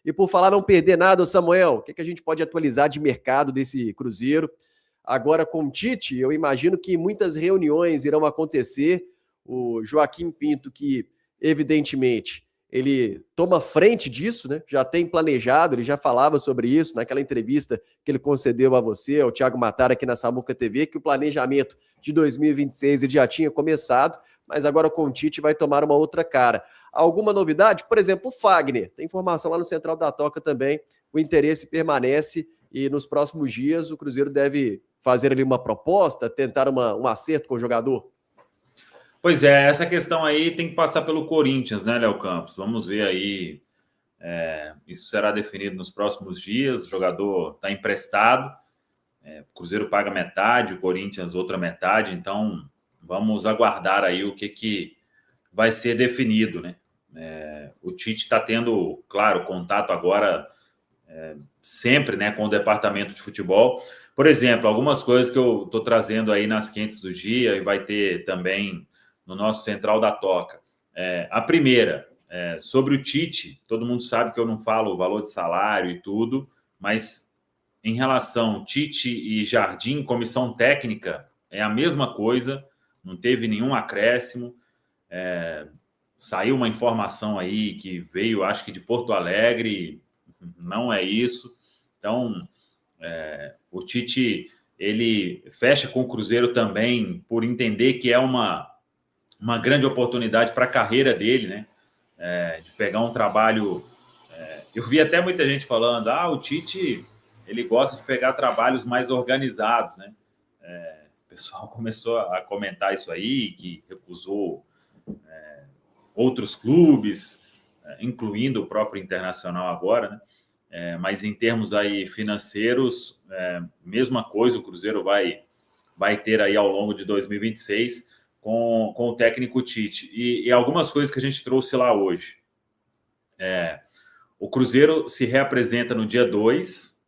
E por falar não perder nada, Samuel, o que a gente pode atualizar de mercado desse Cruzeiro? Agora com o Tite, eu imagino que muitas reuniões irão acontecer. O Joaquim Pinto, que evidentemente ele toma frente disso, né? Já tem planejado, ele já falava sobre isso naquela entrevista que ele concedeu a você, ao Thiago Matara, aqui na Samuca TV, que o planejamento de 2026 ele já tinha começado, mas agora com o Tite vai tomar uma outra cara. Alguma novidade? Por exemplo, o Fagner, tem informação lá no Central da Toca também, o interesse permanece e nos próximos dias o Cruzeiro deve fazer ali uma proposta, tentar um acerto com o jogador. Pois é, essa questão aí tem que passar pelo Corinthians, né, Léo Campos? Vamos ver aí. Isso será definido nos próximos dias. O jogador está emprestado. O Cruzeiro paga metade, o Corinthians outra metade. Então, vamos aguardar aí o que vai ser definido, né? O Tite está tendo, claro, contato agora sempre, né, com o departamento de futebol. Por exemplo, algumas coisas que eu estou trazendo aí nas quentes do dia e vai ter também no nosso Central da Toca. A primeira, sobre o Tite, todo mundo sabe que eu não falo o valor de salário e tudo, mas em relação Tite e Jardim, comissão técnica, é a mesma coisa, não teve nenhum acréscimo. Saiu uma informação aí que veio, acho que de Porto Alegre, não é isso. Então, o Tite, ele fecha com o Cruzeiro também por entender que é uma grande oportunidade para a carreira dele, né? De pegar um trabalho... eu vi até muita gente falando, o Tite, ele gosta de pegar trabalhos mais organizados, né? O pessoal começou a comentar isso aí, que recusou outros clubes, incluindo o próprio Internacional agora, né? Mas em termos aí financeiros, mesma coisa, o Cruzeiro vai ter aí ao longo de 2026 com o técnico Tite. E algumas coisas que a gente trouxe lá hoje. O Cruzeiro se reapresenta no dia 2,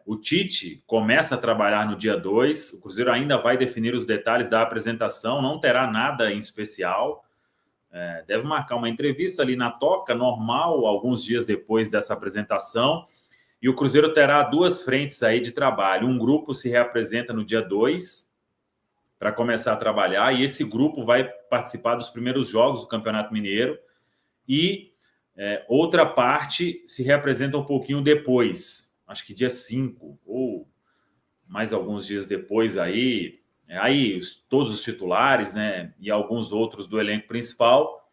o Tite começa a trabalhar no dia 2, o Cruzeiro ainda vai definir os detalhes da apresentação, não terá nada em especial. Deve marcar uma entrevista ali na Toca, normal, alguns dias depois dessa apresentação. E o Cruzeiro terá duas frentes aí de trabalho. Um grupo se reapresenta no dia 2 para começar a trabalhar, e esse grupo vai participar dos primeiros jogos do Campeonato Mineiro. E outra parte se reapresenta um pouquinho depois, acho que dia 5, ou mais alguns dias depois aí... todos os titulares, né, e alguns outros do elenco principal,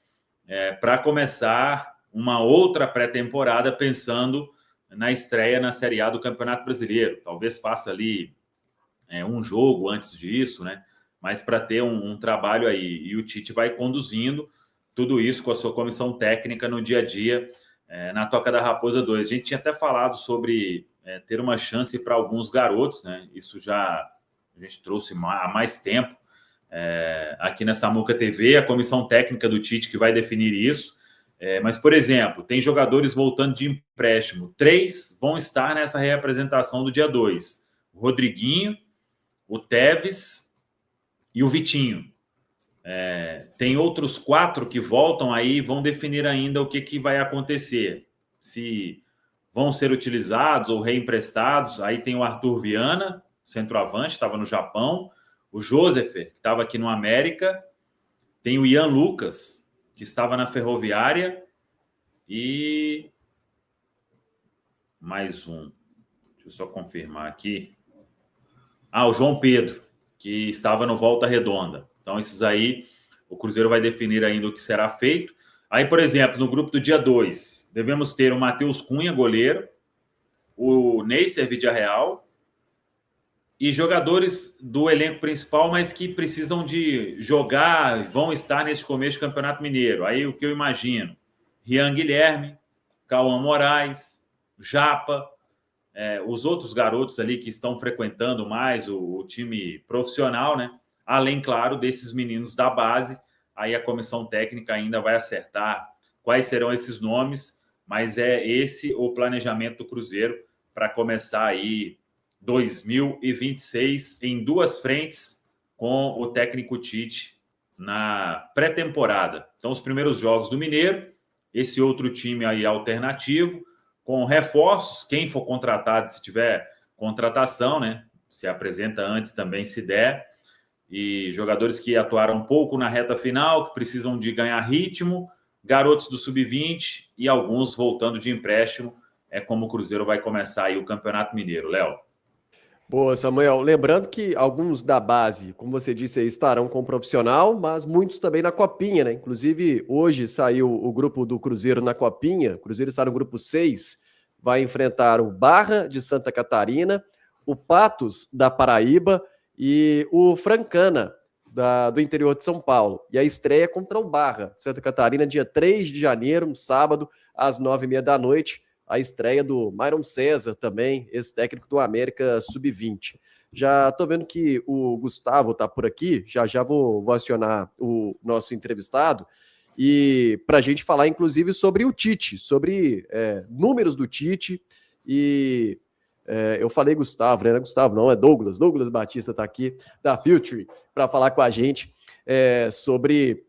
para começar uma outra pré-temporada pensando na estreia na Série A do Campeonato Brasileiro. Talvez faça ali um jogo antes disso, né, mas para ter um trabalho aí. E o Tite vai conduzindo tudo isso com a sua comissão técnica no dia a dia, na Toca da Raposa 2. A gente tinha até falado sobre ter uma chance para alguns garotos, né, isso já... a gente trouxe há mais tempo aqui na Samuca TV, a comissão técnica do Tite que vai definir isso. Mas, por exemplo, tem jogadores voltando de empréstimo. 3 vão estar nessa reapresentação do dia 2. O Rodriguinho, o Tevez e o Vitinho. Tem outros 4 que voltam aí, vão definir ainda o que vai acontecer. Se vão ser utilizados ou reemprestados. Aí tem o Arthur Viana, centroavante, estava no Japão. O Joseph, que estava aqui no América. Tem o Ian Lucas, que estava na Ferroviária. E mais um. Deixa eu só confirmar aqui. O João Pedro, que estava no Volta Redonda. Então, esses aí, o Cruzeiro vai definir ainda o que será feito. Aí, por exemplo, no grupo do dia 2, devemos ter o Matheus Cunha, goleiro, o Neisser Vidiarreal, e jogadores do elenco principal, mas que precisam de jogar, vão estar nesse começo do Campeonato Mineiro. Aí o que eu imagino? Rian Guilherme, Cauã Moraes, Japa, os outros garotos ali que estão frequentando mais o time profissional, né? Além, claro, desses meninos da base. Aí a comissão técnica ainda vai acertar quais serão esses nomes, mas é esse o planejamento do Cruzeiro para começar aí 2026 em 2 frentes com o técnico Tite na pré-temporada. Então, os primeiros jogos do Mineiro, esse outro time aí alternativo, com reforços, quem for contratado, se tiver contratação, né? Se apresenta antes também, se der. E jogadores que atuaram um pouco na reta final, que precisam de ganhar ritmo, garotos do sub-20 e alguns voltando de empréstimo. É como o Cruzeiro vai começar aí o Campeonato Mineiro, Léo. Boa, Samuel. Lembrando que alguns da base, como você disse aí, estarão com o profissional, mas muitos também na Copinha, né? Inclusive, hoje saiu o grupo do Cruzeiro na Copinha. O Cruzeiro está no grupo 6, vai enfrentar o Barra de Santa Catarina, o Patos da Paraíba e o Francana do interior de São Paulo. E a estreia é contra o Barra de Santa Catarina, dia 3 de janeiro, um sábado, às 9h30 da noite. A estreia do Myron César também, ex-técnico do América Sub-20. Já estou vendo que o Gustavo está por aqui, já vou acionar o nosso entrevistado, e para a gente falar, inclusive, sobre o Tite, sobre números do Tite, e eu falei Gustavo, né? Gustavo não, é Douglas Batista está aqui, da Future, para falar com a gente sobre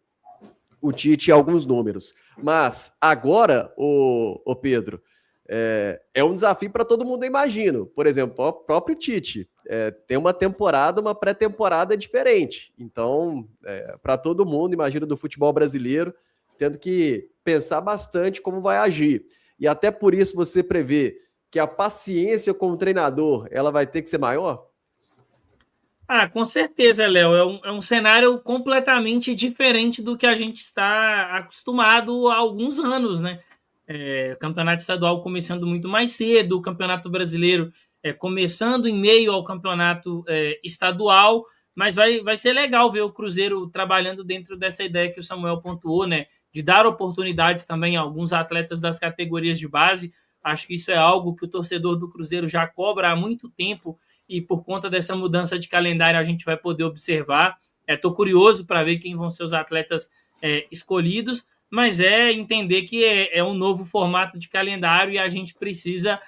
o Tite e alguns números. Mas agora, o Pedro, é um desafio para todo mundo, eu imagino. Por exemplo, o próprio Tite tem uma temporada, uma pré-temporada diferente. Então, para todo mundo, imagino, do futebol brasileiro, tendo que pensar bastante como vai agir. E até por isso você prevê que a paciência com o treinador ela vai ter que ser maior? Com certeza, Léo. É um cenário completamente diferente do que a gente está acostumado há alguns anos, né? O campeonato estadual começando muito mais cedo, o campeonato brasileiro começando em meio ao campeonato estadual, mas vai ser legal ver o Cruzeiro trabalhando dentro dessa ideia que o Samuel pontuou, né, de dar oportunidades também a alguns atletas das categorias de base. Acho que isso é algo que o torcedor do Cruzeiro já cobra há muito tempo e por conta dessa mudança de calendário a gente vai poder observar. Estou curioso para ver quem vão ser os atletas escolhidos, mas entender que é um novo formato de calendário e a gente precisa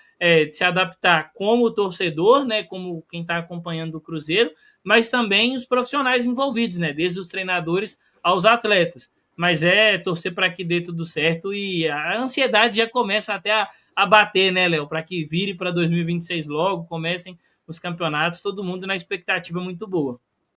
se adaptar como torcedor, né, como quem está acompanhando o Cruzeiro, mas também os profissionais envolvidos, né, desde os treinadores aos atletas. Mas torcer para que dê tudo certo e a ansiedade já começa até a bater, né, Léo, para que vire para 2026 logo, comecem os campeonatos, todo mundo na expectativa muito boa.